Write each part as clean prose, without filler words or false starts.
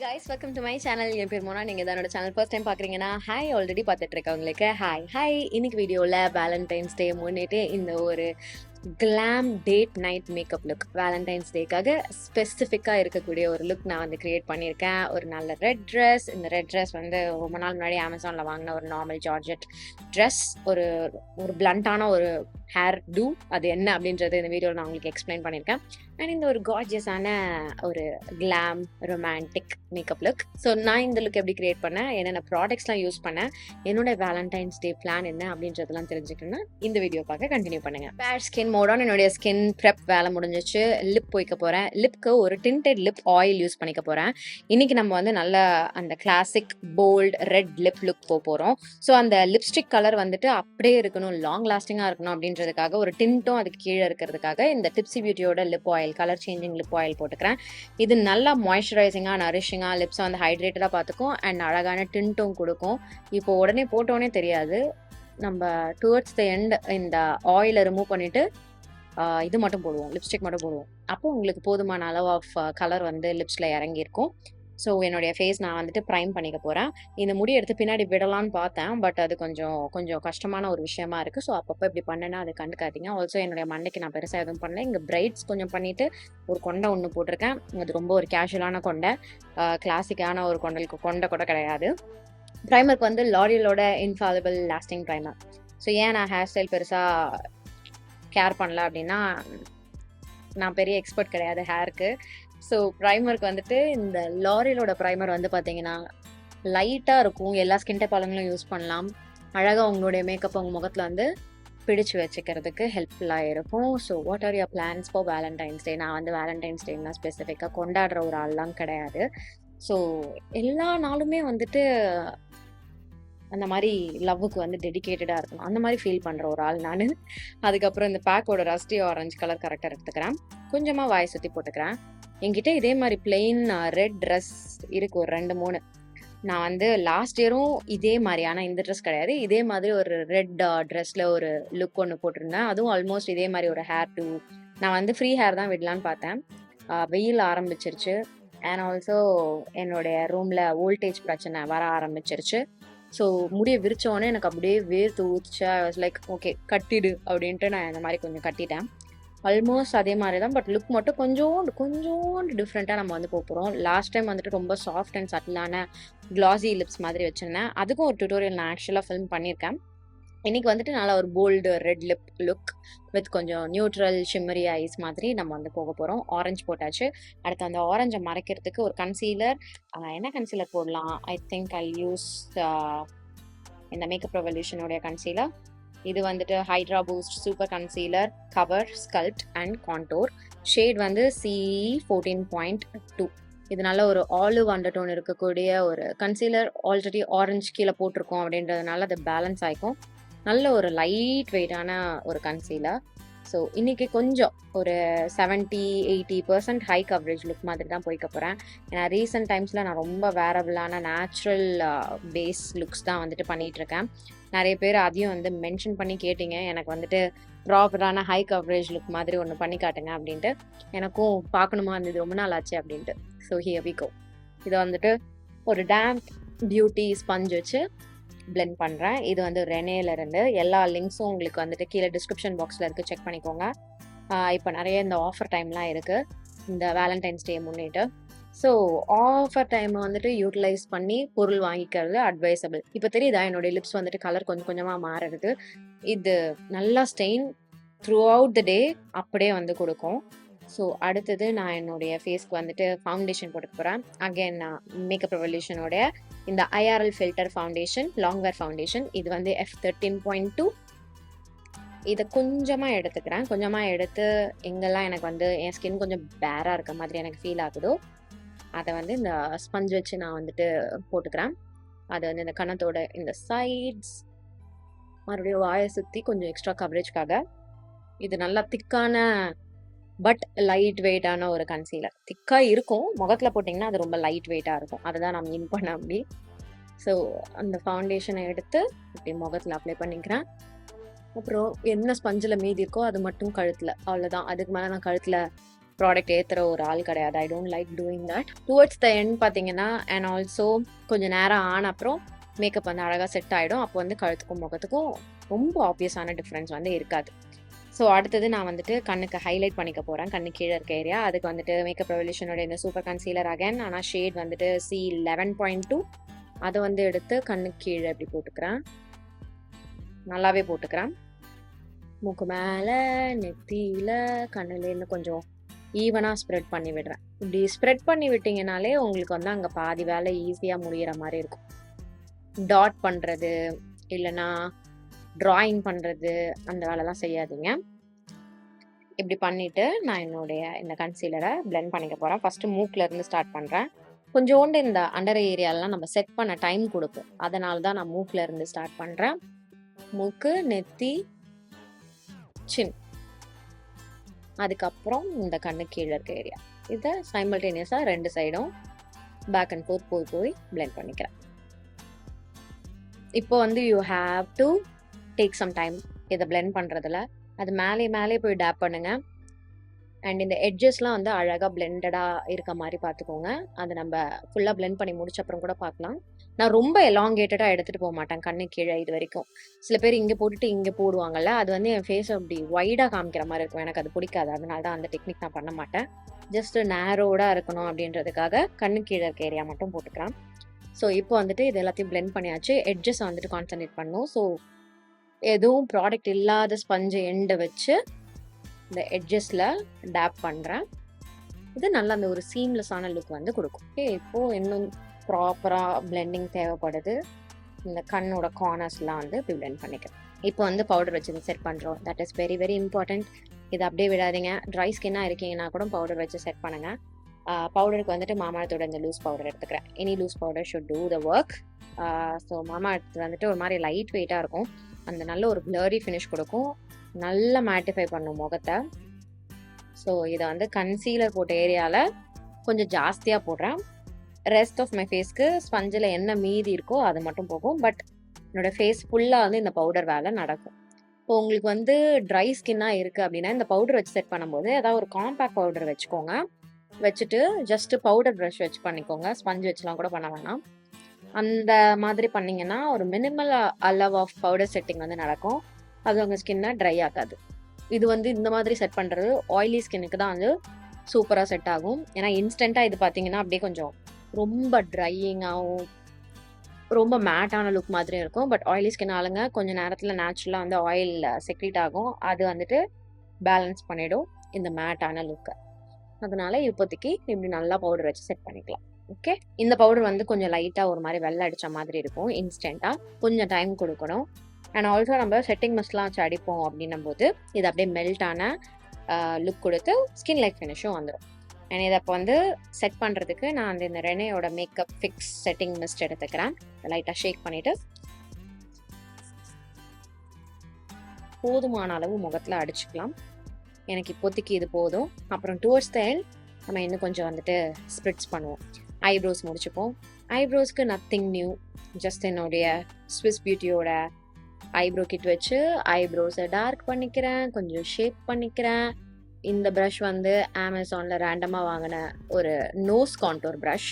guys, welcome to my channel. என் பேர் மோனா. நீங்க என்னோட சேனல் ஃபர்ஸ்ட் டைம் பாக்குறீங்கன்னா ஹாய் ஆல்ரெடி பார்த்துட்டு இருக்கவங்களுக்கு ஹாய். இன்னைக்கு வீடியோல வேலண்டைன்ஸ் டே முன்னிட்டு இந்த ஒரு glam date night makeup look Valentine's டேக்காக ஸ்பெசிஃபிக்காக இருக்கக்கூடிய ஒரு லுக் நான் வந்து கிரியேட் பண்ணியிருக்கேன். ஒரு நல்ல ரெட் ட்ரெஸ். இந்த ரெட் ட்ரெஸ் வந்து ரொம்ப நாள் முன்னாடி அமேசானில் வாங்கின ஒரு நார்மல் ஜார்ஜெட் ட்ரெஸ். ஒரு பிளண்டான ஒரு ஹேர் டூ. அது என்ன அப்படின்றது இந்த வீடியோவில் நான் உங்களுக்கு எக்ஸ்பிளைன் பண்ணியிருக்கேன். அண்ட் இந்த ஒரு கார்ஜியஸான ஒரு glam romantic makeup look. So நான் இந்த லுக் எப்படி கிரியேட் பண்ணேன், என்னென்ன ப்ராடக்ட்ஸ்லாம் யூஸ் பண்ணேன், என்னோட வேலண்டைன்ஸ் டே பிளான் என்ன அப்படின்றதெல்லாம் தெரிஞ்சுக்கணும்னா இந்த வீடியோ பார்க்க கண்டினியூ பண்ணுங்க. பேட் ஸ்கின் மோடான் என்னுடைய ஸ்கின் ப்ரெப் வேலை முடிஞ்சிச்சு. லிப் போய்க்க போகிறேன். லிப்க்கு ஒரு டிண்டட் லிப் ஆயில் யூஸ் பண்ணிக்க போகிறேன். இன்னைக்கு நம்ம வந்து நல்ல அந்த classic bold red lip look போகிறோம். ஸோ அந்த லிப்ஸ்டிக் கலர் வந்துட்டு அப்படியே இருக்கணும், லாங் லாஸ்டிங்காக இருக்கணும் அப்படின்றதுக்காக ஒரு டின்ட்டும் அதுக்கு கீழே இருக்கிறதுக்காக இந்த டிப்ஸி பியூட்டியோட lip oil, colour changing lip oil போட்டுக்கிறேன். இது நல்லா மாய்ஸ்சரைசிங்காக நரிஷிங்காக லிப்ஸை வந்து ஹைட்ரேட்டடாக பார்த்துக்கும் அண்ட் அழகான டின்ட்டும் கொடுக்கும். இப்போ உடனே போட்டோன்னே தெரியாது. நம்ம டுவர்ட்ஸ் த எண்ட் இந்த ஆயிலை ரிமூவ் பண்ணிட்டு இது மட்டும் போடுவோம், லிப்ஸ்டிக் மட்டும் போடுவோம். அப்போ உங்களுக்கு போதுமான அளவு ஆஃப் கலர் வந்து லிப்ஸில் இறங்கியிருக்கும். ஸோ என்னுடைய ஃபேஸ் நான் வந்துட்டு ப்ரைம் பண்ணிக்க போகிறேன். இந்த முடி எடுத்து பின்னாடி விடலான்னு பார்த்தேன், பட் அது கொஞ்சம் கஷ்டமான ஒரு விஷயமா இருக்குது. ஸோ அப்பப்போ இப்படி பண்ணேன்னா அது கண்டுக்காதீங்க. ஆல்சோ என்னுடைய மண்டைக்கு நான் பெருசாக எதுவும் பண்ணல. இங்கே பிரைட்ஸ் கொஞ்சம் பண்ணிவிட்டு ஒரு கொண்டை ஒன்று போட்டிருக்கேன். அது ரொம்ப ஒரு கேஷுவலான கொண்டை, கிளாசிக்கான ஒரு கொண்டை கூட கிடையாது. ப்ரைமருக்கு வந்து லாரியலோட இன்ஃபாலிபிள் லாஸ்டிங் ப்ரைமர். ஸோ ஏன் நான் ஹேர் ஸ்டைல் பெருசாக கேர் பண்ணல அப்படின்னா, நான் பெரிய எக்ஸ்பர்ட் கிடையாது ஹேருக்கு. ஸோ ப்ரைமருக்கு வந்துட்டு இந்த லாரியலோட ப்ரைமர் வந்து பார்த்தீங்கன்னா லைட்டாக இருக்கும். எல்லா ஸ்கின் டைப் ஆளுங்களும் யூஸ் பண்ணலாம். அழகாக உங்களுடைய மேக்கப் உங்கள் முகத்தில் வந்து பிடிச்சு வச்சுக்கிறதுக்கு ஹெல்ப்ஃபுல்லாக இருக்கும். So what are your plans for Valentine's day? நான் வந்து வேலண்டைன்ஸ் டேனா ஸ்பெசிஃபிக்காக கொண்டாடுற ஒரு ஆள்லாம் கிடையாது. ஸோ எல்லா நாளுமே வந்துட்டு அந்த மாதிரி லவ்வுக்கு வந்து டெடிக்கேட்டடாக இருக்கணும், அந்த மாதிரி ஃபீல் பண்ணுற ஒரு ஆள் நான். அதுக்கப்புறம் இந்த பேக்கோட ரஸ்டி ஆரஞ்சு கலர் கரெக்டாக எடுத்துக்கிறேன். கொஞ்சமாக வாய் சுற்றி போட்டுக்கிறேன். என்கிட்ட இதே மாதிரி பிளெயின் ரெட் ட்ரெஸ் இருக்குது, ஒரு 2-3. நான் வந்து லாஸ்ட் இயரும் இதே மாதிரி, ஆனால் இந்த ட்ரெஸ் கிடையாது, இதே மாதிரி ஒரு ரெட் ட்ரெஸ்ஸில் ஒரு லுக் ஒன்று போட்டிருந்தேன். அதுவும் ஆல்மோஸ்ட் இதே மாதிரி ஒரு ஹேர் டூ. நான் வந்து ஃப்ரீ ஹேர் தான் விடலான்னு பார்த்தேன். வெயில் ஆரம்பிச்சிருச்சு அண்ட் ஆல்சோ என்னுடைய ரூமில் வோல்டேஜ் பிரச்சனை வர ஆரம்பிச்சிருச்சு. ஸோ முடியை விரிச்சோடனே எனக்கு அப்படியே வேர்த்து ஊத்துச்சா. லைக் ஓகே கட்டிடு அப்படின்ட்டு நான் இந்த மாதிரி கொஞ்சம் கட்டிட்டேன். ஆல்மோஸ்ட் அதே மாதிரி தான், பட் லுக் மட்டும் கொஞ்சோண்டு டிஃப்ரெண்ட்டாக நம்ம வந்து போகிறோம். லாஸ்ட் டைம் வந்துட்டு ரொம்ப சாஃப்ட் அண்ட் சட்டிலான க்ளாஸி லிப்ஸ் மாதிரி வச்சுருந்தேன். அதுக்கும் ஒரு டியூட்டோரியல் நான் ஆக்சுவலாக ஃபில்ம் பண்ணியிருக்கேன். இன்றைக்கி வந்துட்டு நல்லா ஒரு bold red lip look with கொஞ்சம் நியூட்ரல் ஷிம்மரி ஐஸ் மாதிரி நம்ம வந்து போக போகிறோம். ஆரஞ்சு போட்டாச்சு. அடுத்து அந்த ஆரஞ்சை மறைக்கிறதுக்கு ஒரு கன்சீலர். என்ன கன்சீலர் போடலாம்? ஐ திங்க் ஐ யூஸ் இந்த மேக்கப் ரெவல்யூஷனுடைய கன்சீலர். இது வந்துட்டு hydra boost super concealer, cover, sculpt and contour. Shade வந்து C14.2. இது நல்ல ஒரு ஆலிவ் அண்டர்டோன் இருக்கக்கூடிய ஒரு கன்சீலர். ஆல்ரெடி ஆரஞ்சு கீழே போட்டிருக்கோம் அப்படின்றதுனால அது பேலன்ஸ் ஆகிக்கும். நல்ல ஒரு லைட் வெயிட்டான ஒரு கன்சீலர். ஸோ இன்றைக்கி கொஞ்சம் ஒரு 70-80% ஹை கவரேஜ் லுக் மாதிரி தான் போய்க்க போகிறேன். ஏன்னா ரீசெண்ட் டைம்ஸில் நான் ரொம்ப வேரபிளான நேச்சுரல் பேஸ் லுக்ஸ் தான் வந்துட்டு பண்ணிகிட்ருக்கேன். நிறைய பேர் அதையும் வந்து மென்ஷன் பண்ணி கேட்டிங்க, எனக்கு வந்துட்டு ப்ராப்பரான ஹை கவரேஜ் லுக் மாதிரி ஒன்று பண்ணி காட்டுங்க அப்படின்ட்டு. எனக்கும் பார்க்கணுமா இருந்தது, ரொம்ப நாள் ஆச்சு அப்படின்ட்டு. So here we go. இதை வந்துட்டு ஒரு டேம்ப் பியூட்டி ஸ்பஞ்ச் வச்சு பிளெண்ட் பண்ணுறேன். இது வந்து ரெனேலேருந்து. எல்லா லிங்க்ஸும் உங்களுக்கு வந்துட்டு கீழே டிஸ்கிரிப்ஷன் பாக்ஸில் இருக்குது, செக் பண்ணிக்கோங்க. இப்போ நிறைய இந்த ஆஃபர் டைம்லாம் இருக்குது இந்த வேலண்டைன்ஸ் டே முன்னிட்டு. ஸோ ஆஃபர் டைமை வந்துட்டு யூட்டிலைஸ் பண்ணி பொருள் வாங்கிக்கிறது அட்வைசபிள். இப்போ தெரியுதா என்னுடைய லிப்ஸ் வந்துட்டு கலர் கொஞ்சம் கொஞ்சமாக மாறுறது. இது நல்லா ஸ்டெயின் த்ரூ அவுட் த டே அப்படியே வந்து கொடுக்கும். ஸோ அடுத்தது நான் என்னுடைய ஃபேஸ்க்கு வந்துட்டு ஃபவுண்டேஷன் போட்டுக்க போகிறேன். அகெயின் நான் மேக்கப் ரெவல்யூஷனோடைய இந்த IRL ஃபில்டர் ஃபவுண்டேஷன், லாங்வேர் ஃபவுண்டேஷன். இது வந்து F13.2. இதை கொஞ்சமாக எடுத்துக்கிறேன். கொஞ்சமாக எடுத்து எங்கெல்லாம் எனக்கு வந்து என் ஸ்கின் கொஞ்சம் பேராக இருக்க மாதிரி எனக்கு ஃபீல் ஆகுதோ அதை வந்து இந்த ஸ்பஞ்ச் வச்சு நான் வந்துட்டு போட்டுக்கிறேன். அதை வந்து இந்த கன்னத்தோட இந்த சைட்ஸ், மறுபடியும் வாயை சுற்றி கொஞ்சம் எக்ஸ்ட்ரா கவரேஜ்க்காக. இது நல்லா திக்கான பட் லைட் வெயிட்டான ஒரு கன்சீலர். திக்காக இருக்கும், முகத்தில் போட்டிங்கன்னா அது ரொம்ப லைட் வெயிட்டாக இருக்கும். அதை தான் நான் மீன் பண்ண அப்படி. ஸோ அந்த ஃபவுண்டேஷனை எடுத்து இப்படி முகத்தில் அப்ளை பண்ணிக்கிறேன். அப்புறம் என்ன ஸ்பஞ்சில் மீதி இருக்கோ அது மட்டும் கழுத்தில், அவ்வளோதான். அதுக்கு மேலே நான் கழுத்தில் ப்ராடக்ட் ஏற்றுற ஒரு ஆள் கிடையாது. I don't like doing that. Towards the end பார்த்தீங்கன்னா அண்ட் ஆல்சோ கொஞ்சம் நேரம் ஆன அப்புறம் மேக்கப் வந்து அழகாக செட் ஆகிடும். அப்போ வந்து கழுத்துக்கும் முகத்துக்கும் ரொம்ப ஆப்வியஸான டிஃப்ரென்ஸ் வந்து இருக்காது. ஸோ அடுத்தது நான் வந்துட்டு கண்ணுக்கு ஹைலைட் பண்ணிக்க போகிறேன். கண்ணு கீழே இருக்க ஏரியா. அதுக்கு வந்துட்டு மேக்கப் ரெவல்யூஷனோட இந்த சூப்பர் கன்சீலர் அகைன். ஆனால் ஷேட் வந்துட்டு C11.2. அதை வந்து எடுத்து கண்ணுக்கு கீழே இப்படி போட்டுக்கிறேன். நல்லாவே போட்டுக்கிறேன். மூக்கு மேலே, நெத்தியில், கண்ணுலேருந்து கொஞ்சம் ஈவனாக ஸ்ப்ரெட் பண்ணி விடுறேன். இப்படி ஸ்ப்ரெட் பண்ணி விட்டிங்கனாலே உங்களுக்கு வந்து அங்கே பாதி வேலை ஈஸியாக முடிகிற மாதிரி இருக்கும். டாட் பண்ணுறது இல்லைன்னா ட்ராயிங் பண்ணுறது அந்த வேலைலாம் செய்யாதீங்க. இப்படி பண்ணிவிட்டு நான் என்னுடைய இந்த கன்சீலரை பிளெண்ட் பண்ணிக்க போகிறேன். ஃபஸ்ட்டு மூக்கிலேருந்து ஸ்டார்ட் பண்ணுறேன். கொஞ்சோண்டு இந்த அண்டர் ஏரியாலலாம் நம்ம செட் பண்ண டைம் கொடுப்போம். அதனால தான் நான் மூக்கிலேருந்து ஸ்டார்ட் பண்ணுறேன். மூக்கு, நெத்தி, சின், அதுக்கப்புறம் இந்த கண்ணு கீழே இருக்க ஏரியா. இதை சைமல்டேனியஸாக 2 சைடும் பேக் அண்ட் ஃபோர்த் போய் பிளெண்ட் பண்ணிக்கிறேன். இப்போ வந்து you have to take some time இதை பிளெண்ட் பண்ணுறதுல. அது மேலே போய் டேப் பண்ணுங்க. அண்ட் இந்த எட்ஜஸ்லாம் வந்து அழகாக பிளெண்டடாக இருக்க மாதிரி பார்த்துக்கோங்க. அதை நம்ம ஃபுல்லாக பிளெண்ட் பண்ணி முடிச்ச அப்புறம் கூட பார்க்கலாம். நான் ரொம்ப எலாங்கேட்டடாக எடுத்துகிட்டு போக மாட்டேன் கண்ணு கீழே இது வரைக்கும். சில பேர் இங்கே போட்டுட்டு இங்கே போடுவாங்கல்ல, அது வந்து என் ஃபேஸ் அப்படி வைடாக காமிக்கிற மாதிரி இருக்கும். எனக்கு அது பிடிக்காது. அதனால தான் அந்த டெக்னிக் நான் பண்ண மாட்டேன். ஜஸ்ட் நேரோடாக இருக்கணும் அப்படின்றதுக்காக கண்ணு கீழே இருக்க ஏரியா மட்டும் போட்டுக்கிறேன். ஸோ இப்போ வந்துட்டு இது எல்லாத்தையும் பிளெண்ட் பண்ணியாச்சு. எட்ஜஸ் வந்துட்டு கான்சன்ட்ரேட் பண்ணணும். ஸோ எதுவும் ப்ராடக்ட் இல்லாத ஸ்பஞ்சை எண்டை வச்சு இந்த எட்ஜஸில் டேப் பண்ணுறேன். இது நல்லா அந்த ஒரு சீம்லெஸ்ஸான லுக் வந்து கொடுக்கும். ஓகே, இப்போது இன்னும் ப்ராப்பராக பிளெண்டிங் தேவைப்படுது. இந்த கண்ணோட கார்னர்ஸ்லாம் வந்து இப்படி பிளெண்ட் பண்ணிக்கிறேன். இப்போ வந்து பவுடர் வச்சு செட் பண்ணுறோம். That is very very important. இதை அப்படியே விடாதீங்க. ட்ரை ஸ்கின்னாக இருக்கீங்கன்னா கூட பவுடர் வச்சு செட் பண்ணுங்கள். பவுடருக்கு வந்துட்டு மாமாஅர்த்தோட இந்த லூஸ் பவுடர் எடுத்துக்கிறேன். Any loose powder should do the work. So Mamaearth வந்துட்டு ஒரு மாதிரி லைட் வெயிட்டாக இருக்கும். அந்த நல்ல ஒரு பிளரி ஃபினிஷ் கொடுக்கும். நல்லா மேட்டிஃபை பண்ணும் முகத்தை. ஸோ இதை வந்து கன்சீலர் போட்ட ஏரியாவில் கொஞ்சம் ஜாஸ்தியாக போடுறேன். ரெஸ்ட் ஆஃப் மை ஃபேஸ்க்கு ஸ்பஞ்சில் என்ன மீதி இருக்கோ அது மட்டும் போகும். பட் என்னோடய ஃபேஸ் ஃபுல்லாக வந்து இந்த பவுடர் வேலை நடக்கும். இப்போ உங்களுக்கு வந்து ட்ரை ஸ்கின்னாக இருக்குது அப்படின்னா இந்த பவுடர் வச்சு செட் பண்ணும்போது ஏதாவது ஒரு காம்பேக்ட் பவுடர் வச்சுக்கோங்க. வச்சுட்டு ஜஸ்ட்டு பவுடர் ப்ரஷ் வச்சு பண்ணிக்கோங்க. ஸ்பஞ்ச் வச்சுலாம் கூட பண்ண வேணாம். அந்த மாதிரி பண்ணிங்கன்னா ஒரு மினிமல் அளவு ஆஃப் பவுடர் செட்டிங் வந்து நடக்கும். அது உங்கள் ஸ்கின்னை ட்ரை ஆகாது. இது வந்து இந்த மாதிரி செட் பண்ணுறது ஆயிலி ஸ்கின்னுக்கு தான் வந்து சூப்பராக செட் ஆகும். ஏன்னா இன்ஸ்டண்ட்டாக இது பார்த்தீங்கன்னா அப்படியே கொஞ்சம் ரொம்ப ட்ரையிங்காகவும் ரொம்ப மேட்டான லுக் மாதிரியும் இருக்கும். பட் ஆயிலி ஸ்கின் ஆளுங்க கொஞ்சம் நேரத்தில் நேச்சுரலாக வந்து ஆயில் செக்ரீட் ஆகும். அது வந்துட்டு பேலன்ஸ் பண்ணிடும் இந்த மேட்டான லுக்கை. அதனால இப்போதைக்கு இப்படி நல்லா பவுடர் வச்சு செட் பண்ணிக்கலாம். ஓகே, இந்த பவுடர் வந்து கொஞ்சம் லைட்டாக ஒரு மாதிரி வெள்ளை அடித்த மாதிரி இருக்கும். இன்ஸ்டண்ட்டாக கொஞ்சம் டைம் கொடுக்கணும். அண்ட் ஆல்சோ நம்ம செட்டிங் மிஸ்ட்லாம் வச்சு அடிப்போம் அப்படின்னும் போது இது அப்படியே மெல்ட்டான லுக் கொடுத்து ஸ்கின் லைக் ஃபினிஷும் வந்துடும். அண்ட் இதை அப்போ வந்து செட் பண்ணுறதுக்கு நான் வந்து இந்த ரெனேயோட மேக்கப் ஃபிக்ஸ் செட்டிங் மிஸ்ட் எடுத்துக்கிறேன். லைட்டாக ஷேக் பண்ணிவிட்டு போதுமான அளவு முகத்தில் அடிச்சுக்கலாம். எனக்கு இப்போதைக்கு இது போதும். அப்புறம் டுவர்ட்ஸ் த எண்ட் நம்ம இன்னும் கொஞ்சம் வந்துட்டு ஸ்ப்ரிட்ஸ் பண்ணுவோம். ஐப்ரோஸ் முடிச்சுப்போம். ஐப்ரோஸ்க்கு நத்திங் நியூ. ஜஸ்ட் என்னுடைய ஸ்விஸ் பியூட்டியோட ஐப்ரோ கிட் வச்சு ஐப்ரோஸை டார்க் பண்ணிக்கிறேன், கொஞ்சம் ஷேப் பண்ணிக்கிறேன். இந்த ப்ரஷ் வந்து அமேசானில் ரேண்டமாக வாங்கின ஒரு nose contour brush.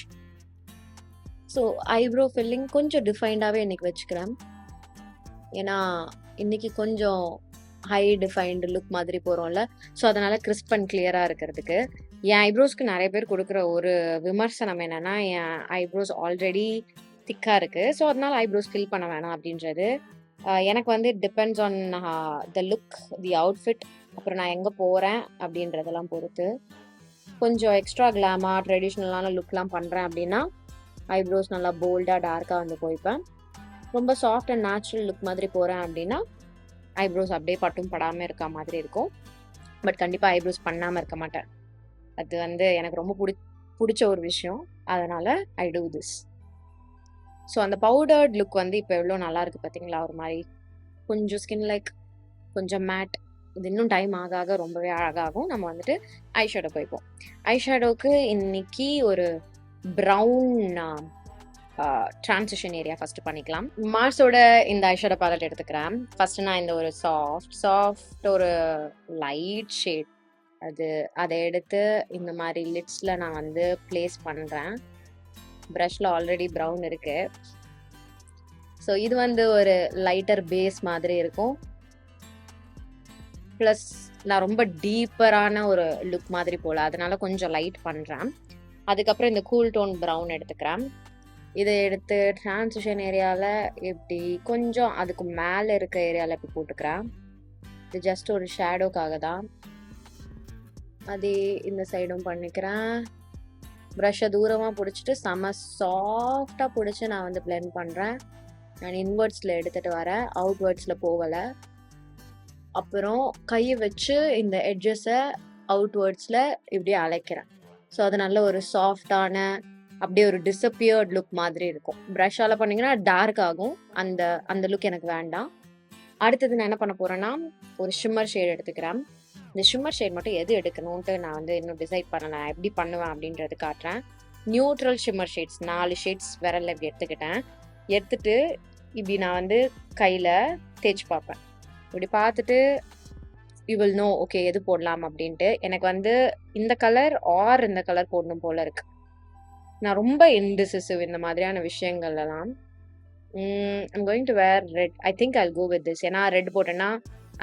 So eyebrow filling கொஞ்சம் டிஃபைன்டாகவே இன்றைக்கி வச்சுக்கிறேன். ஏன்னா இன்றைக்கி கொஞ்சம் ஹை டிஃபைன்டு லுக் மாதிரி போகிறோம்ல. ஸோ அதனால் கிறிஸ்ப் அண்ட் கிளியராக இருக்கிறதுக்கு என் ஐப்ரோஸ்க்கு நிறைய பேர் கொடுக்குற ஒரு விமர்சனம் என்னென்னா என் ஐப்ரோஸ் ஆல்ரெடி திக்காக இருக்குது. ஸோ அதனால் ஐப்ரோஸ் ஃபில் பண்ண வேணாம் அப்படின்றது. எனக்கு வந்து depends on the look, the outfit, அப்புறம் நான் எங்கே போகிறேன் அப்படின்றதெல்லாம் பொறுத்து. கொஞ்சம் எக்ஸ்ட்ரா கிளாமாக ட்ரெடிஷ்னலான லுக்லாம் பண்ணுறேன் அப்படின்னா ஐப்ரோஸ் நல்லா போல்டாக டார்க்காக வந்து போய்ப்பேன். ரொம்ப சாஃப்ட் அண்ட் நேச்சுரல் லுக் மாதிரி போகிறேன் அப்படின்னா ஐப்ரோஸ் அப்படியே பட்டும் படாமல் இருக்க மாதிரி இருக்கும். பட் கண்டிப்பாக ஐப்ரோஸ் பண்ணாமல் இருக்க மாட்டேன். அது வந்து எனக்கு ரொம்ப பிடிச்ச ஒரு விஷயம். அதனால் ஐ டூ திஸ். ஸோ அந்த பவுடர்ட் லுக் வந்து இப்போ எவ்வளோ நல்லாயிருக்கு பார்த்தீங்களா? ஒரு மாதிரி கொஞ்சம் ஸ்கின் லைக் கொஞ்சம் மேட். இது இன்னும் டைம் ஆக ஆக ரொம்பவே அழகாகும். நம்ம வந்துட்டு ஐஷேடோ போய்ப்போம். ஐஷேடோவுக்கு இன்னைக்கு ஒரு ப்ரௌன் ட்ரான்சிஷன் ஏரியா ஃபஸ்ட்டு பண்ணிக்கலாம். மார்ஸோட இந்த ஐஷேடோ பேலட் எடுத்துக்கிறேன். ஃபஸ்ட்டு நான் இந்த ஒரு சாஃப்ட் ஒரு லைட் ஷேட் அதை எடுத்து இந்த மாதிரி லிட்ஸில் நான் வந்து ப்ளேஸ் பண்ணுறேன். ப்ரஷில் ஆல்ரெடி ப்ரௌன் இருக்கு. ஸோ இது வந்து ஒரு லைட்டர் பேஸ் மாதிரி இருக்கும். ப்ளஸ் நான் ரொம்ப டீப்பரான ஒரு லுக் மாதிரி போல, அதனால கொஞ்சம் லைட் பண்ணுறேன். அதுக்கப்புறம் இந்த கூல் டோன் ப்ரௌன் எடுத்துக்கிறேன். இதை எடுத்து டிரான்சிஷன் ஏரியாவில் இப்படி கொஞ்சம் அதுக்கு மேலே இருக்க ஏரியாவில் இப்படி போட்டுக்கிறேன். இது ஜஸ்ட் ஒரு ஷேடோக்காக தான். அதே இந்த சைடும் பண்ணிக்கிறேன். ப்ரஷ்ஷை தூரமாக பிடிச்சிட்டு செம சாஃப்டாக பிடிச்சி நான் வந்து பிளெண்ட் பண்ணுறேன். நான் இன்வெர்ட்ஸில் எடுத்துகிட்டு வரேன், அவுட்வேர்ட்ஸில் போகலை. அப்புறம் கையை வச்சு இந்த எட்ஜஸை அவுட்வேர்ட்ஸில் இப்படி அழைக்கிறேன். ஸோ அது நல்ல ஒரு சாஃப்டான அப்படியே ஒரு டிஸப்பியர்ட் லுக் மாதிரி இருக்கும். ப்ரஷ்ஷால் பண்ணிங்கன்னா டார்க் ஆகும். அந்த லுக் எனக்கு வேண்டாம். அடுத்தது நான் என்ன பண்ண போகிறேன்னா, ஒரு ஷிம்மர் ஷேட் எடுத்துக்கிறேன். இந்த ஷிம்மர் ஷேட் மட்டும் எது எடுக்கணும்ன்ட்டு நான் வந்து இன்னும் டிசைட் பண்ணலை. நான் எப்படி பண்ணுவேன் அப்படின்றது காட்டுறேன். நியூட்ரல் ஷிம்மர் ஷேட்ஸ் 4 ஷேட்ஸ் விரலில் இப்படி எடுத்துக்கிட்டேன். எடுத்துட்டு இப்படி நான் வந்து கையில் தேய்ச்சி பார்ப்பேன். இப்படி பார்த்துட்டு யூ வில் நோ ஓகே எது போடலாம் அப்படின்ட்டு. எனக்கு வந்து இந்த கலர் ஆர் இந்த கலர் போடணும் போல இருக்கு. நான் ரொம்ப இன்டிசிசிவ் இந்த மாதிரியான விஷயங்கள்லாம். I'm going to wear red. I think I'll go with this. ஏன்னா ரெட் போட்டேன்னா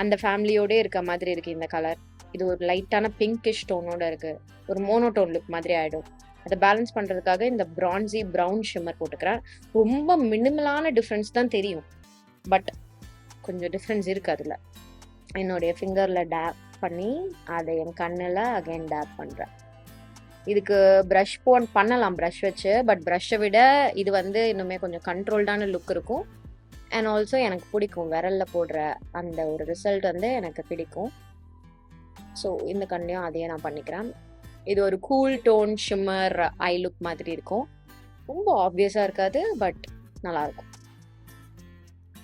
அந்த ஃபேமிலியோடே இருக்க மாதிரி இருக்குது இந்த கலர். இது ஒரு லைட்டான பிங்கிஷ் டோனோட இருக்குது. ஒரு மோனோடோன் லுக் மாதிரி ஆகிடும். அதை பேலன்ஸ் பண்ணுறதுக்காக இந்த பிரான்சி ப்ரௌன் ஷிம்மர் போட்டுக்கிறேன். ரொம்ப மினிமலான டிஃப்ரென்ஸ் தான் தெரியும், பட் கொஞ்சம் டிஃப்ரென்ஸ் இருக்குது அதில். என்னுடைய ஃபிங்கரில் டேப் பண்ணி அதை என் கண்ணில் அகைன் டேப் பண்ணுறேன். இதுக்கு ப்ரஷ் பண்ணலாம் ப்ரஷ் வச்சு, பட் ப்ரஷ்ஷை விட இது வந்து இன்னுமே கொஞ்சம் கண்ட்ரோல்டான லுக் இருக்கும். அண்ட் ஆல்சோ எனக்கு பிடிக்கும் விரலில் போடுற அந்த ஒரு ரிசல்ட் வந்து எனக்கு பிடிக்கும். ஸோ இந்த கண்ணையும் அதையே நான் பண்ணிக்கிறேன். இது ஒரு cool tone shimmer eye look மாதிரி இருக்கும். ரொம்ப ஆப்வியஸாக இருக்காது, பட் நல்லாயிருக்கும்.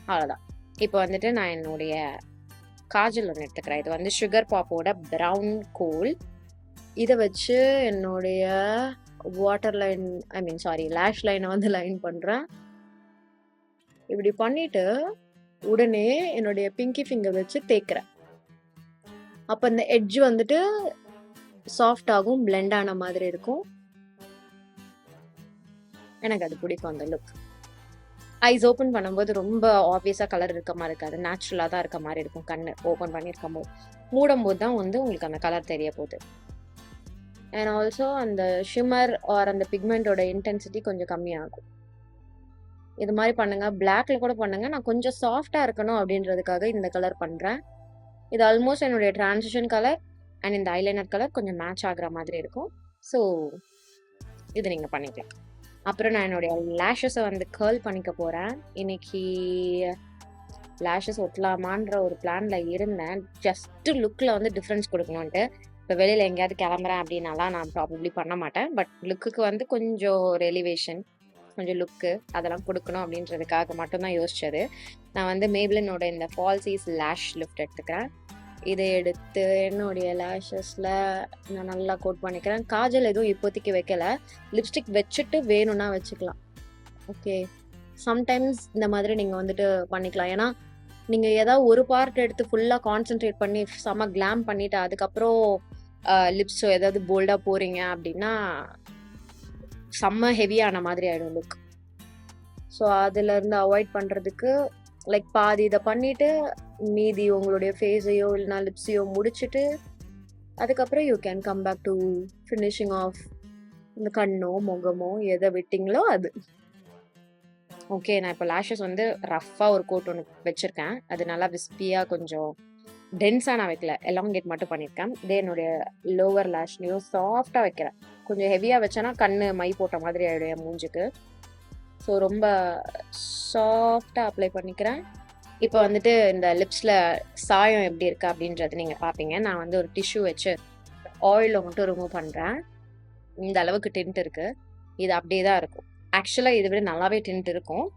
அவ்வளோதான். இப்போ வந்துட்டு நான் என்னுடைய காஜல் ஒன்று எடுத்துக்கிறேன். இது வந்து சுகர் பாப்போட ப்ரௌன் கோல். இதை வச்சு என்னுடைய லேஷ் லைனை வந்து லைன் பண்ணுறேன். இப்படி பண்ணிட்டு உடனே என்னுடைய பிங்கி ஃபிங்கர் வச்சு தேய்க்கிறேன். அப்போ இந்த எட்ஜ் வந்துட்டு சாஃப்ட் ஆகும், பிளெண்ட் ஆன மாதிரி இருக்கும். எனக்கு அது பிடிக்கும் அந்த லுக். ஐஸ் ஓப்பன் பண்ணும்போது ரொம்ப ஆப்வியஸாக கலர் இருக்க மாதிரி இருக்காது, நேச்சுரலாக தான் இருக்க மாதிரி இருக்கும். கண்ணு ஓப்பன் பண்ணியிருக்கும் போது, மூடும் போது தான் வந்து உங்களுக்கு அந்த கலர் தெரிய போகுது. அண்ட் ஆல்சோ அந்த ஷிம்மர் ஆர் அந்த பிக்மெண்ட்டோட இன்டென்சிட்டி கொஞ்சம் கம்மியாகும். இது மாதிரி பண்ணுங்க. பிளாக்ல கூட பண்ணுங்க. நான் கொஞ்சம் சாஃப்டா இருக்கணும் அப்படின்றதுக்காக இந்த கலர் பண்றேன். இது ஆல்மோஸ்ட் என்னுடைய டிரான்சிஷன் கலர் அண்ட் இந்த ஐலைனர் கலர் கொஞ்சம் மேட்ச் ஆகுற மாதிரி இருக்கும். ஸோ இது நீங்க பண்ணிக்கலாம். அப்புறம் நான் என்னுடைய லேஷஸை வந்து கேர்ள் பண்ணிக்க போறேன். இன்னைக்கு லேஷஸ் ஒட்டலாமான்ற ஒரு பிளான்ல இருந்தேன். ஜஸ்ட் லுக்ல வந்து டிஃப்ரென்ஸ் கொடுக்கணும்ட்டு. இப்போ வெளியில எங்கேயாவது கிளம்புறேன் அப்படின்னாலாம் நான் ப்ராபப்ளி பண்ண மாட்டேன். பட் லுக்குக்கு வந்து கொஞ்சம் ஒரு எலிவேஷன், கொஞ்சம் லுக்கு அதெல்லாம் கொடுக்கணும் அப்படின்றதுக்காக மட்டும்தான் யோசிச்சது. நான் வந்து மேப்ளினோட இந்த ஃபால்சீஸ் லேஷ் லிஃப்ட் எடுத்துக்கிறேன். இதை எடுத்து என்னுடைய லேஷஸில் நான் நல்லா கோட் பண்ணிக்கிறேன். காஜல் எதுவும் இப்போதைக்கு வைக்கல, லிப்ஸ்டிக் வச்சுட்டு வேணும்னா வச்சுக்கலாம். ஓகே, சம்டைம்ஸ் இந்த மாதிரி நீங்கள் வந்துட்டு பண்ணிக்கலாம். ஏன்னா நீங்கள் ஏதாவது ஒரு பார்ட் எடுத்து ஃபுல்லாக கான்சென்ட்ரேட் பண்ணி செம்ம கிளாம் பண்ணிவிட்டு அதுக்கப்புறம் லிப்ஸோ ஏதாவது போல்டாக போகிறீங்க அப்படின்னா செம்ம ஹெவியான மாதிரி ஆகிடும் லுக். ஸோ அதுலேருந்து அவாய்ட் பண்ணுறதுக்கு லைக் பாதி இதை பண்ணிவிட்டு மீதி உங்களுடைய ஃபேஸையோ இல்லைனா லிப்ஸையோ முடிச்சுட்டு அதுக்கப்புறம் you can come back to finishing off இந்த கண்ணோ முகமோ எதை விட்டிங்களோ அது. ஓகே, நான் இப்போ லேஷஸ் வந்து ரஃப்பாக ஒரு கோட் ஒன்று வச்சுருக்கேன். அது நல்லா விஸ்பியாக கொஞ்சம் டென்ஸாக நான் வைக்கல, எலாங்கேட் மட்டும் பண்ணியிருக்கேன். இதே என்னுடைய லோவர் லேஷ்லேயும் சாஃப்டாக வைக்கிறேன். கொஞ்சம் ஹெவியாக வச்சேன்னா கண் மை போட்ட மாதிரி ஆகிடும் என் மூஞ்சுக்கு. ஸோ ரொம்ப சாஃப்டாக அப்ளை பண்ணிக்கிறேன். இப்போ வந்துட்டு இந்த லிப்ஸில் சாயம் எப்படி இருக்குது அப்படின்றது நீங்கள் பார்ப்பீங்க. நான் வந்து ஒரு டிஷ்யூ வச்சு ஆயிலில் மட்டும் ரிமூவ் பண்ணுறேன். இந்த அளவுக்கு டிண்ட் இருக்குது. இது அப்படியே தான் இருக்கும். ஆக்சுவலாக இதை விட நல்லாவே டிண்ட் இருக்கும்.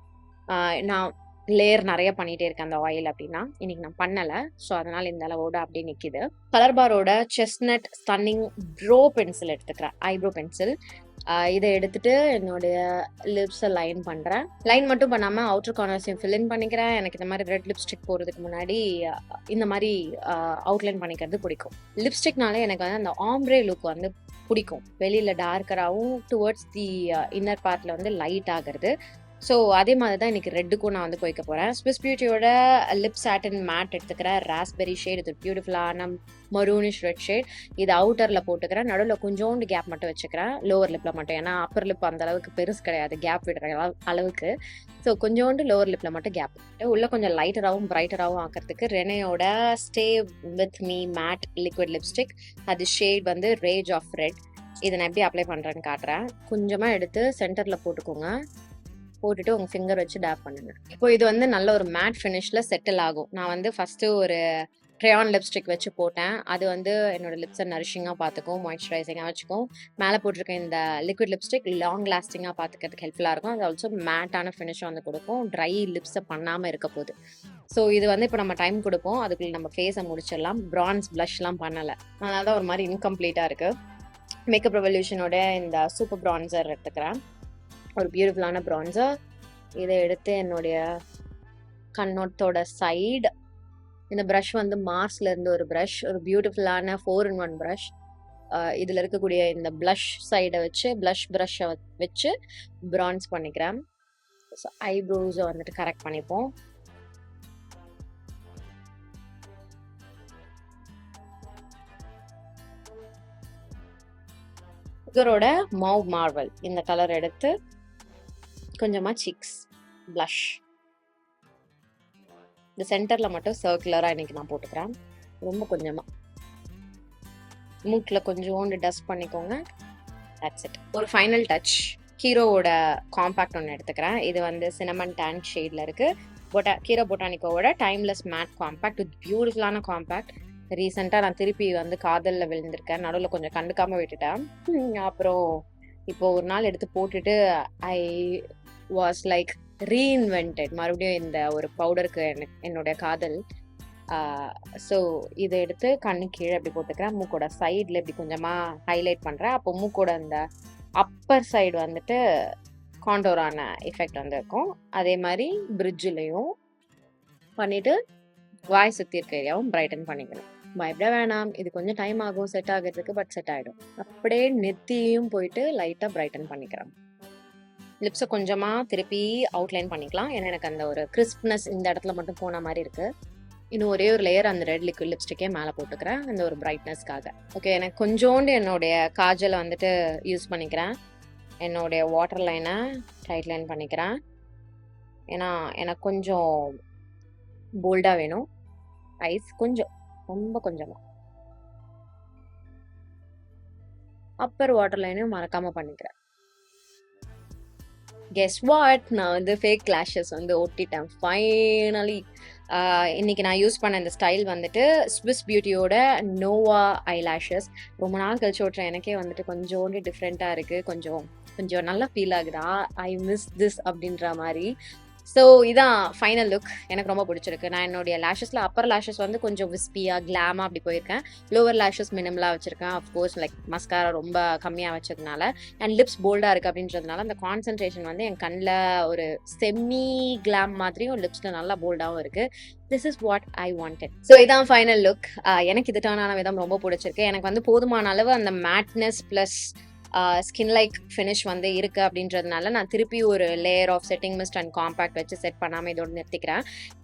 நான் லேயர் நிறைய பண்ணிகிட்டே இருக்கேன் அந்த ஆயில் அப்படின்னா. இன்னைக்கு நான் பண்ணலை, ஸோ அதனால் இந்த அளவோட அப்படியே நிற்கிது. கலர்பாரோட செஸ்னட் ஸ்டன்னிங் ப்ரோ பென்சில் எடுத்துக்கிறேன், ஐப்ரோ பென்சில். இதை எடுத்துட்டு என்னுடைய லிப்ஸை லைன் பண்ணுறேன். லைன் மட்டும் பண்ணாமல் அவுட்டர் கார்னர்ஸையும் ஃபில் இன் பண்ணிக்கிறேன். எனக்கு இந்த மாதிரி ரெட் லிப்ஸ்டிக் போகிறதுக்கு முன்னாடி இந்த மாதிரி அவுட்லைன் பண்ணிக்கிறது பிடிக்கும். லிப்ஸ்டிக்னாலே எனக்கு வந்து அந்த ஆம்ப்ரே லுக் வந்து பிடிக்கும். வெளியில் டார்க்கராகவும் டுவர்ட்ஸ் தி இன்னர் பார்ட்டில் வந்து லைட் ஆகிறது. ஸோ அதே மாதிரி தான் இன்றைக்கி ரெட்டுக்கும் நான் வந்து போய்க்க போகிறேன். ஸ்விஸ் பியூட்டியோட லிப் சாட்டின் மேட் எடுத்துக்கிறேன். ராஸ்பெரி ஷேட், இது பியூட்டிஃபுல்லான மரூனிஷ் ரெட் ஷேட். இது அவுட்டரில் போட்டுக்கிறேன். நடுவில் கொஞ்சோண்டு கேப் மட்டும் வச்சுக்கிறேன், லோவர் லிப்பில் மட்டும். ஏன்னா அப்பர் லிப் அந்த அளவுக்கு பெருசு கிடையாது கேப் விடுற அளவுக்கு. ஸோ கொஞ்சோண்டு லோவர் லிப்பில் மட்டும் கேப் உள்ளே கொஞ்சம் லைட்டராகவும் பிரைட்டராகவும் ஆக்கிறதுக்கு ரெனையோட stay with me matte liquid lipstick. அது ஷேட் வந்து ரேஜ் ஆஃப் ரெட். இதை நான் எப்படி அப்ளை பண்ணுறேன்னு காட்டுறேன். கொஞ்சமாக எடுத்து சென்டரில் போட்டுக்கோங்க. போட்டுட்டு உங்கள் ஃபிங்கர் வச்சு டேப் பண்ணுங்க. இப்போ இது வந்து நல்ல ஒரு மேட் ஃபினிஷில் செட்டில் ஆகும். நான் வந்து ஃபஸ்ட்டு ஒரு க்ரையான் லிப்ஸ்டிக் வச்சு போட்டேன். அது வந்து என்னோட லிப்ஸை நரிஷிங்காக பார்த்துக்கும், மாய்ஸ்சரைசிங்காக வச்சுக்கும். மேலே போட்டிருக்கேன் இந்த லிக்விட் லிப்ஸ்டிக் லாங் லாஸ்டிங்காக பார்த்துக்கிறதுக்கு ஹெல்ப்ஃபுல்லாக இருக்கும். அது ஆல்சோ மேட்டான ஃபினிஷ் வந்து கொடுக்கும், ட்ரை லிப்ஸை பண்ணாமல் இருக்க போகுது. ஸோ இது வந்து இப்போ நம்ம டைம் கொடுப்போம், அதுக்குள்ளே நம்ம ஃபேஸை முடிச்சிடலாம். ப்ரான்ஸ் ப்ளஷ்லாம் பண்ணலை, அதனால தான் ஒரு மாதிரி இன்கம்ப்ளீட்டாக இருக்குது. மேக்கப் ரெவல்யூஷனோட இந்த சூப்பர் ப்ரான்சர் எடுத்துக்கிறேன், ஒரு பியூட்டிஃபுல்லான ப்ரான்சர். இதை எடுத்து என்னுடைய கண்ணோட்டோட சைடு, இந்த ப்ரஷ் வந்து மார்ஸ்லேருந்து ஒரு ப்ரஷ், ஒரு பியூட்டிஃபுல்லான 4-in-1 ப்ரஷ். இதில் இருக்கக்கூடிய இந்த ப்ளஷ் சைடை வச்சு ப்ளஷ் ப்ரஷ்ஷை வச்சு ப்ரான்ஸ் பண்ணிக்கிறேன். ஸோ ஐப்ரோஸை வந்துட்டு கரெக்ட் பண்ணிப்போம். இதோட மௌவ் மார்வல் இந்த கலர் எடுத்து கொஞ்சமாக சிக்ஸ் ப்ளஷ் இந்த சென்டரில் மட்டும் சர்க்குலராக இன்றைக்கி நான் போட்டுக்கிறேன். ரொம்ப கொஞ்சமாக மூக்கில் கொஞ்சோண்டு டஸ்ட் பண்ணிக்கோங்க. That's it. ஒரு ஃபைனல் டச் ஹீரோவோட காம்பேக்ட் ஒன்று எடுத்துக்கிறேன். இது வந்து சினமன் டேன் ஷேடில் இருக்குது. ஹீரோ பொட்டானிக்கோவோட டைம்லெஸ் மேட் காம்பேக்ட், வித் பியூட்டிஃபுல்லான காம்பேக்ட். ரீசெண்டாக நான் திருப்பி வந்து காதலில் விழுந்திருக்கேன், நடுவில் கொஞ்சம் கண்டுக்காமல் விட்டுட்டேன். அப்புறம் இப்போது ஒரு நாள் எடுத்து போட்டுட்டு ஐ வாஸ் லைக் ரீஇன்வென்டட். மறுபடியும் இந்த ஒரு பவுடருக்கு என்னுடைய காதல். ஸோ இதை எடுத்து கண்ணு கீழே அப்படி போட்டுக்கிறேன். மூக்கோட சைடில் இப்படி கொஞ்சமாக ஹைலைட் பண்ணுறேன். அப்போ மூக்கோட அந்த அப்பர் சைடு வந்துட்டு காண்டோரான எஃபெக்ட் வந்து இருக்கும். அதே மாதிரி பிரிட்ஜிலையும் பண்ணிவிட்டு வாய் சுற்றி இருக்க ஏரியாவும் பிரைட்டன் பண்ணிக்கணும். பயப்பட வேணாம், இது கொஞ்சம் டைம் ஆகும் செட் ஆகிறதுக்கு, பட் செட் ஆகிடும். அப்படியே நெத்தியும் போயிட்டு லைட்டாக பிரைட்டன் பண்ணிக்கிறேன். லிப்ஸை கொஞ்சமாக திருப்பி அவுட்லைன் பண்ணிக்கலாம், ஏன்னா எனக்கு அந்த ஒரு கிறிஸ்ப்னஸ் இந்த இடத்துல மட்டும் போன மாதிரி இருக்குது. இன்னும் ஒரே ஒரு லேயர் அந்த ரெட் லிக்விட் லிப்ஸ்டிக்கே மேலே போட்டுக்கிறேன், அந்த ஒரு பிரைட்னஸ்க்காக. ஓகே, எனக்கு கொஞ்சோண்டு என்னுடைய காஜலை வந்துட்டு யூஸ் பண்ணிக்கிறேன். என்னுடைய வாட்டர் லைனை டைட் லைன் பண்ணிக்கிறேன், ஏன்னா எனக்கு கொஞ்சம் போல்டாக வேணும் ஐஸ், கொஞ்சம் ரொம்ப கொஞ்சமாக. அப்பர் வாட்டர் லைனையும் மறக்காமல் பண்ணிக்கிறேன். கெஸ் வாட், நான் வந்து ஃபேக் லேஷஸ் வந்து ஒட்டிட்டேன் ஃபைனலி. இன்றைக்கி நான் யூஸ் பண்ண இந்த ஸ்டைல் வந்துட்டு ஸ்விஸ் பியூட்டியோட நோவா ஐலாஷஸ். ரொம்ப நாள் கழிச்சு ஓட்டுறேன், எனக்கே வந்துட்டு கொஞ்சோண்டு டிஃப்ரெண்ட்டாக இருக்குது, கொஞ்சம் நல்லா ஃபீல் ஆகுதா, ஐ மிஸ் திஸ் அப்படின்ற மாதிரி. ஸோ இதான் ஃபைனல் லுக், எனக்கு ரொம்ப பிடிச்சிருக்கு. நான் என்னுடைய லேஷஸில் அப்பர் லேஷஸ் வந்து கொஞ்சம் விஸ்பியாக கிளாமாக அப்படி போயிருக்கேன். லோவர் லேஷஸ் மினிமலாக வச்சுருக்கேன். அஃப்கோர்ஸ் லைக் மஸ்காரா ரொம்ப கம்மியாக வச்சதுனால அண்ட் லிப்ஸ் போல்டாக இருக்குது அப்படின்றதுனால அந்த கான்சன்ட்ரேஷன் வந்து என் கண்ணில் ஒரு செமி கிளாம் மாதிரியும் லிப்ஸில் நல்லா போல்டாகவும் இருக்குது. This is what I wanted. So இதான் ஃபைனல் லுக். எனக்கு இது டர்ன் ஆன விதம் ரொம்ப பிடிச்சிருக்கு. எனக்கு வந்து போதுமான அளவு அந்த matteness plus skin like finish வந்து இருக்குது அப்படின்றதுனால நான் திருப்பி ஒரு layer of setting mist and compact வச்சு செட் பண்ணாமல் இதோடு நிறுத்திக்கிறேன்.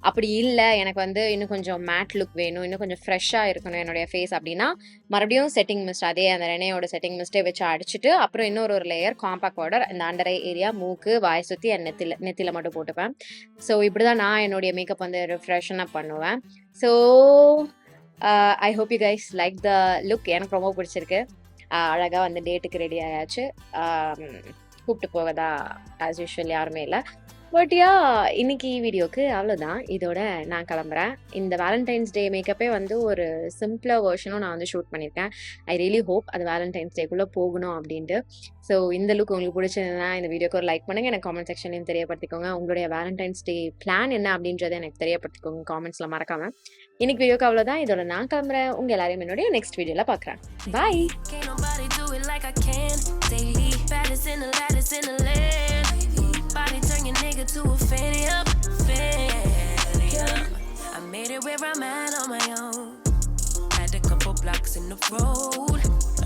அப்படி இல்லை, எனக்கு வந்து இன்னும் கொஞ்சம் மேட் லுக் வேணும், இன்னும் கொஞ்சம் ஃப்ரெஷ்ஷாக இருக்கணும் என்னுடைய ஃபேஸ் அப்படின்னா மறுபடியும் செட்டிங் மிஸ்ட் அதே அந்த ரெனையோட செட்டிங் மிஸ்ட்டே வச்சு அடிச்சுட்டு அப்புறம் இன்னொரு லேயர் காம்பேக்ட் பவுடர் இந்த அண்டர் ஐ ஏரியா, மூக்கு, வாய் சுற்றி அண்ட் நெத்தியில் மட்டும் போட்டுப்பேன். ஸோ இப்படி தான் நான் என்னுடைய மேக்கப் வந்து ஃப்ரெஷ்ஷனாக பண்ணுவேன். So I hope you guys like the look. எனக்கு ரொம்ப பிடிச்சிருக்கு. அழகாக வந்து டேட்டுக்கு ரெடி ஆயாச்சு. கூப்பிட்டு போவதா ஆஸ் யூஷுவல் யாருமே இல்லை. பட் இன்னைக்கு வீடியோக்கு அவ்வளோதான். இதோட நான் கிளம்புறேன். இந்த வேலண்டைன்ஸ் டே மேக்கப்பே வந்து ஒரு சிம்பிளாக வெர்ஷனும் நான் வந்து ஷூட் பண்ணியிருக்கேன். ஐ ரியலி ஹோப் அது வேலண்டைன்ஸ் டேக்குள்ளே போகணும் அப்படின்ட்டு. ஸோ இந்த லுக் உங்களுக்கு பிடிச்சிருந்தா இந்த வீடியோக்கு ஒரு லைக் பண்ணுங்கள், எனக்கு காமெண்ட் செக்ஷன்லையும் தெரியப்படுத்திக்கோங்க. உங்களுடைய வேலண்டைன்ஸ் டே பிளான் என்ன அப்படின்றத எனக்கு தெரியப்படுத்திக்கோங்க காமெண்ட்ஸில் மறக்காமல். இன்னைக்கு வீடியோக்கு அவ்வளோதான். இதோட நான் கிளம்புறேன். உங்கள் எல்லாரையும் என்னுடைய நெக்ஸ்ட் வீடியோவில் பார்க்குறேன். பாய். in the lattice in the land. Body turn your nigga to a fanny up, fanny up. I made it where I'm at on my own. Had a couple blocks in the road.